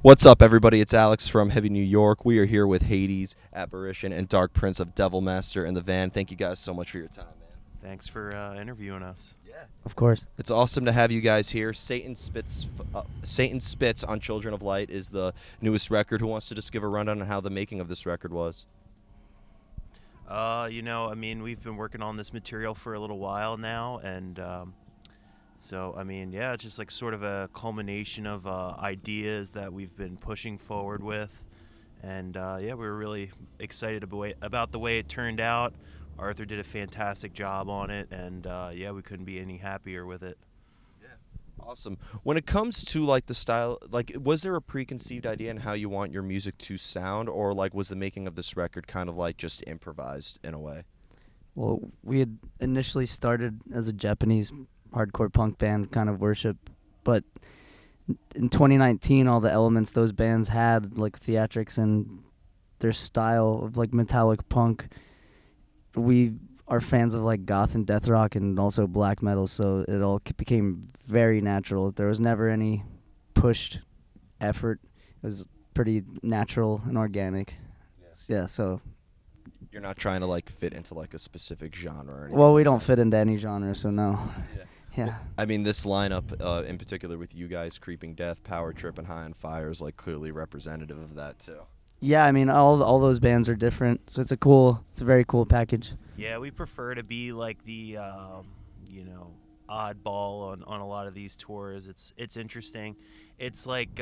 What's up, everybody? It's Alex from Heavy New York. We are here with Hades, Apparition, and Dark Prince of Devil Master in the van. Thank you guys so much for your time, man. Thanks for interviewing us. Yeah, Of course. it's awesome to have you guys here. Satan Spits on Children of Light is the newest record. Who wants to just give a rundown on how the making of this record was? We've been working on this material for a little while now, and it's just like sort of a culmination of ideas that we've been pushing forward with, and we were really excited about the way it turned out. Arthur did a fantastic job on it, and we couldn't be any happier with it. Awesome. When it comes to like the style, like was there a preconceived idea in how you want your music to sound, or like was the making of this record kind of like just improvised in a way? Well, we had initially started as a Japanese hardcore punk band, kind of worship, but in 2019, all the elements those bands had, like theatrics and their style of like metallic punk, we are fans of like goth and death rock and also black metal, so it all became very natural. There was never any pushed effort. It was pretty natural and organic. Yeah, so You're not trying to like fit into like a specific genre or anything. well, we don't fit into any genre, so no. Yeah. Yeah. I mean, this lineup, in particular with you guys, Creeping Death, Power Trip, and High on Fire, is like clearly representative of that too. Yeah, I mean all those bands are different, so it's a very cool package. Yeah, we prefer to be like the oddball on a lot of these tours. It's interesting. It's like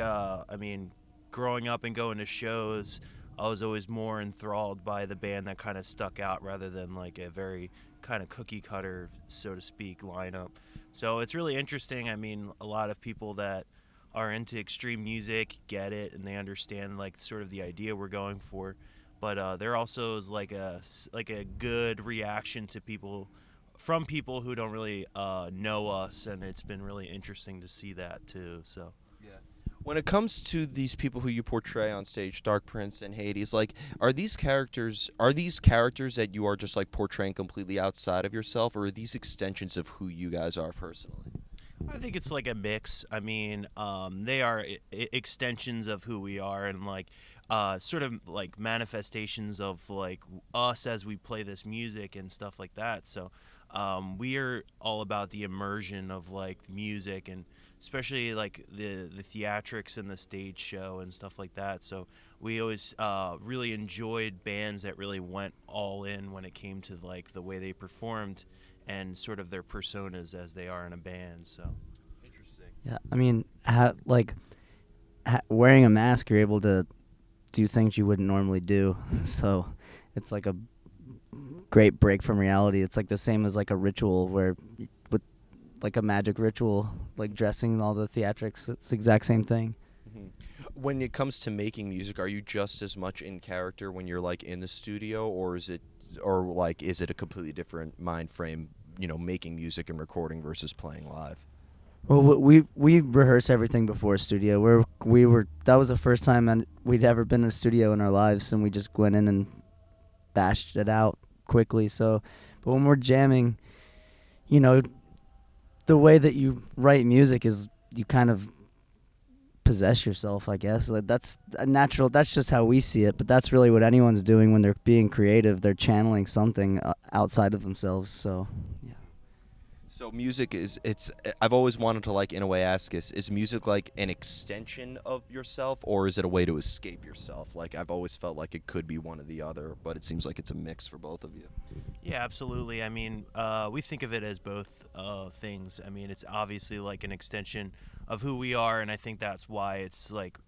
growing up and going to shows, I was always more enthralled by the band that kind of stuck out rather than like a very kind of cookie cutter, so to speak, lineup. So it's really interesting. I mean, a lot of people that are into extreme music get it and they understand like sort of the idea we're going for, but there also is like a good reaction to people who don't really know us, and it's been really interesting to see that too. So When it comes to these people who you portray on stage, Dark Prince and Hades, like are these characters that you are just like portraying completely outside of yourself, or are these extensions of who you guys are personally? I think it's like a mix. I mean, they are extensions of who we are, and like sort of like manifestations of like us as we play this music and stuff like that. So we are all about the immersion of like music, and especially like the theatrics and the stage show and stuff like that. So we always really enjoyed bands that really went all in when it came to like the way they performed and sort of their personas as they are in a band. So Interesting. Yeah, I mean, wearing a mask, you're able to do things you wouldn't normally do. So it's like a great break from reality. It's like the same as like a ritual with like a magic ritual, like dressing and all the theatrics. It's the exact same thing. Mhm. When it comes to making music, are you just as much in character when you're like in the studio, or is it a completely different mind frame, making music and recording versus playing live? Well, we rehearse everything before a studio. That was the first time we'd ever been in a studio in our lives, and we just went in and bashed it out quickly. So, but when we're jamming, you know, the way that you write music is you kind of possess yourself, I guess. Like that's a natural. That's just how we see it. But that's really what anyone's doing when they're being creative. They're channeling something outside of themselves. So, yeah. So music I've always wanted to like in a way ask is music like an extension of yourself, or is it a way to escape yourself? Like I've always felt like it could be one or the other, but it seems like it's a mix for both of you. yeah, absolutely. I mean, we think of it as both things. I mean, it's obviously like an extension of who we are, and I think that's why it's like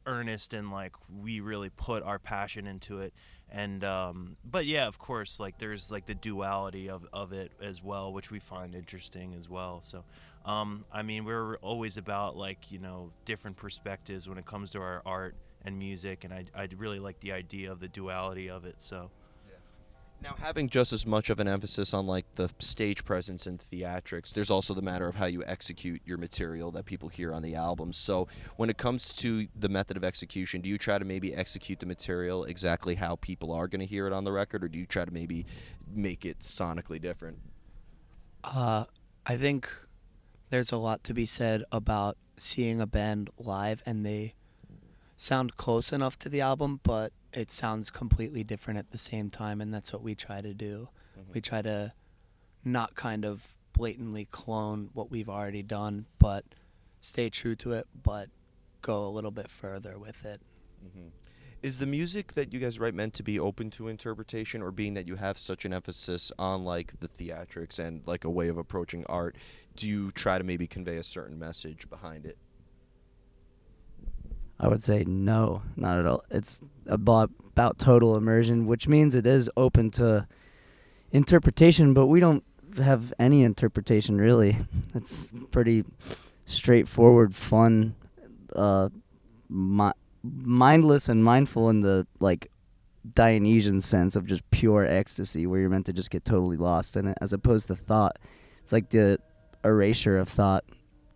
earnest and like we really put our passion into it. And but yeah, of course, like there's like the duality of it as well, which we find interesting as well. So I mean, we're always about like different perspectives when it comes to our art and music, and I really like the idea of the duality of it. So Now, having just as much of an emphasis on like the stage presence and theatrics, there's also the matter of how you execute your material that people hear on the album. So, when it comes to the method of execution, do you try to maybe execute the material exactly how people are going to hear it on the record, or do you try to maybe make it sonically different? I think there's a lot to be said about seeing a band live and they sound close enough to the album, but it sounds completely different at the same time, and that's what we try to do. We try to not kind of blatantly clone what we've already done, but stay true to it, but go a little bit further with it. Hmm. Is the music that you guys write meant to be open to interpretation, or being that you have such an emphasis on like the theatrics and like a way of approaching art, do you try to maybe convey a certain message behind it? I would say no, not at all. It's about total immersion, which means it is open to interpretation, but we don't have any interpretation really. It's pretty straightforward, fun, uh, mi- mindless and mindful in the like Dionysian sense of just pure ecstasy, where you're meant to just get totally lost in it, as opposed to thought. It's like the erasure of thought.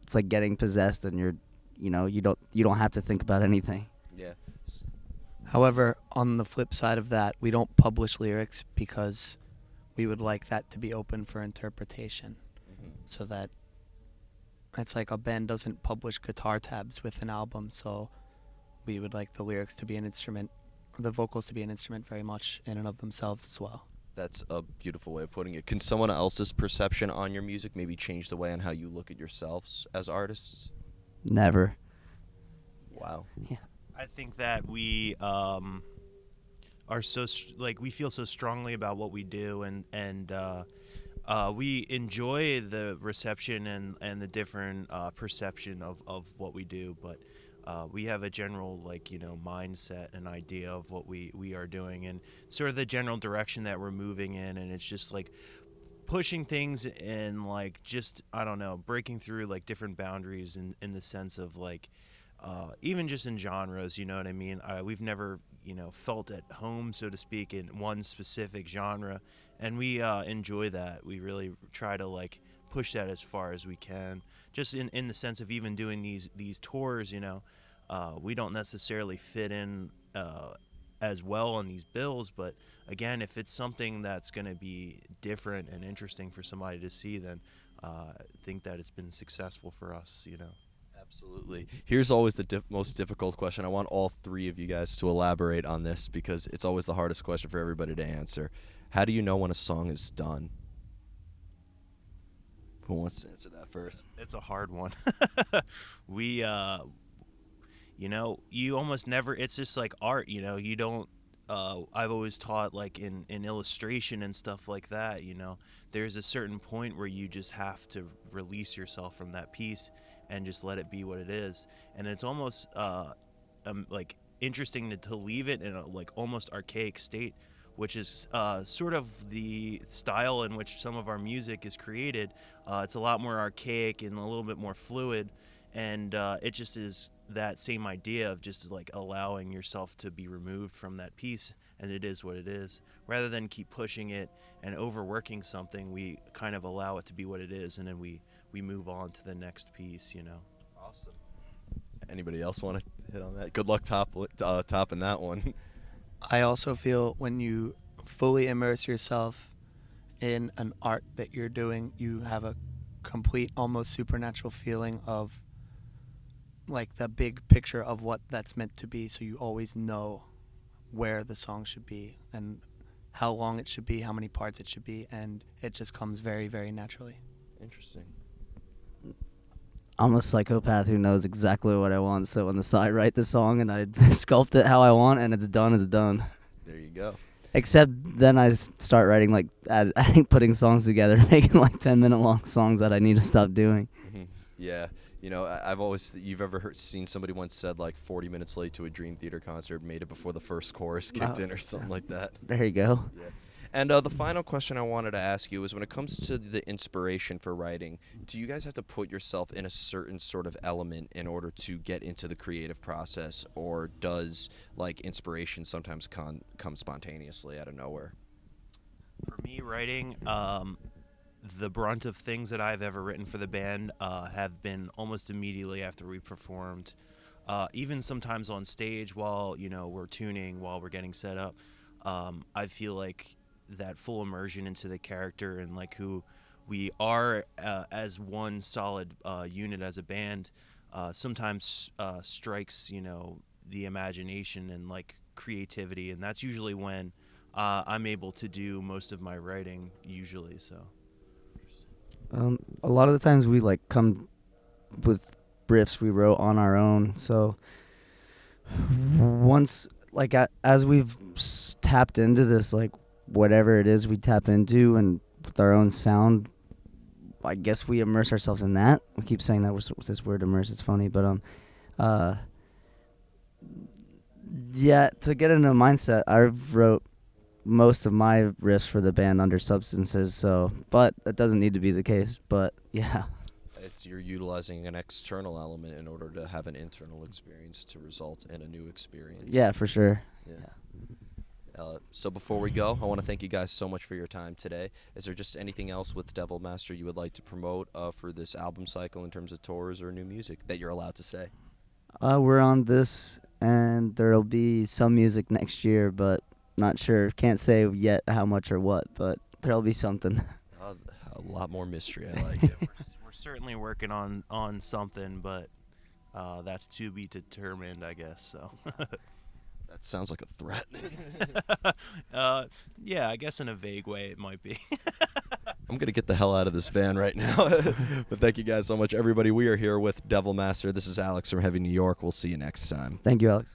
It's like getting possessed, and you don't have to think about anything. Yeah. However, on the flip side of that, we don't publish lyrics because we would like that to be open for interpretation, Hmm. so that it's like a band doesn't publish guitar tabs with an album, so we would like the lyrics to be an instrument, the vocals to be an instrument very much in and of themselves as well. That's a beautiful way of putting it. Can someone else's perception on your music maybe change the way on how you look at yourselves as artists? Never. Wow. I think that we are like we feel so strongly about what we do, and we enjoy the reception and the different perception of what we do, but we have a general mindset and idea of what we are doing and sort of the general direction that we're moving in, and it's just like pushing things and like just I don't know, breaking through like different boundaries in the sense of like even just in genres, you know what I mean? We've never, felt at home, so to speak, in one specific genre, and we enjoy that. We really try to like push that as far as we can. Just in the sense of even doing these tours, we don't necessarily fit in as well on these bills, but again, if it's something that's going to be different and interesting for somebody to see, then I think that it's been successful for us. Absolutely. Here's always the most difficult question. I want all three of you guys to elaborate on this because it's always the hardest question for everybody to answer. How do you know when a song is done? Who wants to answer that first? It's a hard one. we you almost never, it's just like art, you don't I've always taught like in illustration and stuff like that, there's a certain point where you just have to release yourself from that piece and just let it be what it is, and it's almost like interesting to leave it in a like almost archaic state, which is sort of the style in which some of our music is created. It's a lot more archaic and a little bit more fluid, and it just is that same idea of just like allowing yourself to be removed from that piece, and it is what it is. Rather than keep pushing it and overworking something, we kind of allow it to be what it is, and then we move on to the next piece. Awesome. Anybody else want to hit on that? Good luck topping that one. I also feel when you fully immerse yourself in an art that you're doing, you have a complete, almost supernatural feeling of like the big picture of what that's meant to be, so you always know where the song should be and how long it should be, how many parts it should be, and it just comes very, very naturally. Interesting. I'm a psychopath who knows exactly what I want, so I write the song and I sculpt it how I want, and it's done, it's done. There you go. Except then I start writing like putting songs together, making like 10-minute long songs that I need to stop doing. Yeah. You've ever seen somebody once said like 40 minutes late to a Dream Theater concert, made it before the first chorus kicked in or something like that. There you go. Yeah. And the final question I wanted to ask you is, when it comes to the inspiration for writing, do you guys have to put yourself in a certain sort of element in order to get into the creative process, or does like inspiration sometimes come spontaneously out of nowhere? For me, writing, the brunt of things that I've ever written for the band have been almost immediately after we performed. Even sometimes on stage while we're tuning, while we're getting set up, I feel like that full immersion into the character and like who we are as one solid unit as a band. Sometimes strikes the imagination and like creativity, and that's usually when I'm able to do most of my writing usually. So A lot of the times we like come with riffs we wrote on our own. So once like as we've tapped into this, like whatever it is we tap into and with our own sound, I guess we immerse ourselves in that. We keep saying that with this word immerse. It's funny, but yeah, to get into a mindset, I wrote most of my riffs for the band under substances. So, but that doesn't need to be the case. But yeah. It's you're utilizing an external element in order to have an internal experience to result in a new experience. Yeah, for sure. Yeah. So before we go, I want to thank you guys so much for your time today. Is there just anything else with Devil Master you would like to promote for this album cycle in terms of tours or new music that you're allowed to say? We're on this, and there'll be some music next year, but not sure. Can't say yet how much or what, but there'll be something. A lot more mystery. I like yeah, it. we're certainly working on something, but that's to be determined, I guess. So. That sounds like a threat. Yeah, I guess in a vague way it might be. I'm going to get the hell out of this van right now. But thank you guys so much, everybody. We are here with Devil Master. This is Alex from Heavy New York. We'll see you next time. Thank you, Alex.